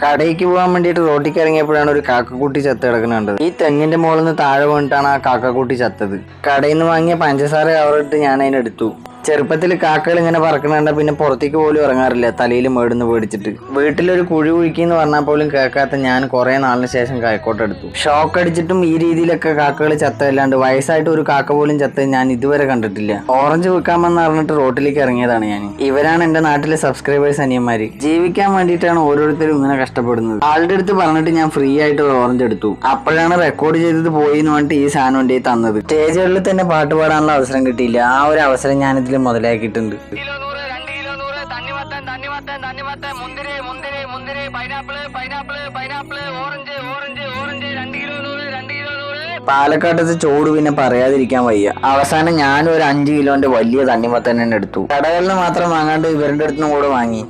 കടയ്ക്ക് പോകാൻ വേണ്ടിട്ട് റോട്ടിക്ക് ഇറങ്ങിയപ്പോഴാണ് ഒരു കാക്കക്കുട്ടി ചത്ത് കിടക്കുന്നുണ്ട്. ഈ തെങ്ങിന്റെ മുകളിൽ നിന്ന് താഴെ വീണിട്ടാണ് ആ കാക്കക്കുട്ടി ചത്തത്. കടയിൽ നിന്ന് വാങ്ങിയ പഞ്ചസാര കവറിട്ട് ഞാൻ അതിനെടുത്തു. ചെറുപ്പത്തിൽ കാക്കകൾ ഇങ്ങനെ പറക്കണണ്ട പിന്നെ പുറത്തേക്ക് പോലും ഇറങ്ങാറില്ല, തലയിൽ മേടുന്ന് പേടിച്ചിട്ട്. വീട്ടിലൊരു കുഴി കുഴിക്കെന്ന് പറഞ്ഞാൽ പോലും കേൾക്കാത്ത ഞാൻ കുറെ നാളിന് ശേഷം കൈക്കോട്ടെടുത്തു. ഷോക്ക് അടിച്ചിട്ടും ഈ രീതിയിലൊക്കെ കാക്കകൾ ചത്തല്ലാണ്ട് വയസ്സായിട്ട് ഒരു കാക്ക പോലും ചത്ത് ഞാൻ ഇതുവരെ കണ്ടിട്ടില്ല. ഓറഞ്ച് വിൽക്കാമെന്ന് പറഞ്ഞിട്ട് റോട്ടിലേക്ക് ഇറങ്ങിയതാണ് ഞാൻ. ഇവരാണ് എന്റെ നാട്ടിലെ സബ്സ്ക്രൈബേഴ്സ് അനിയന്മാര്. ജീവിക്കാൻ വേണ്ടിയിട്ടാണ് ഓരോരുത്തരും ഇങ്ങനെ കഷ്ടപ്പെടുന്നത്. ആളുടെ അടുത്ത് പറഞ്ഞിട്ട് ഞാൻ ഫ്രീ ആയിട്ട് ഒരു ഓറഞ്ച് എടുത്തു. അപ്പോഴാണ് റെക്കോർഡ് ചെയ്തത് പോയി എന്ന് പറഞ്ഞിട്ട് ഈ സാധനം എന്റെ തന്നത്. സ്റ്റേജുകളിൽ തന്നെ പാട്ട് പാടാനുള്ള അവസരം കിട്ടിയില്ല. ആ ഒരു അവസരം ഞാൻ ഇതിൽ മുതലാക്കിയിട്ടുണ്ട്. പാലക്കാട്ടത്തെ ചോട് പിന്നെ പറയാതിരിക്കാൻ വയ്യ. അവസാനം ഞാനും ഒരു 5 കിലോന്റെ വലിയ തണ്ണിമത്തൻ തന്നെ എടുത്തു. കടകളിൽ നിന്ന് മാത്രം വാങ്ങാണ്ട് ഇവരുടെ അടുത്തുനിന്ന് കൂടെ വാങ്ങി.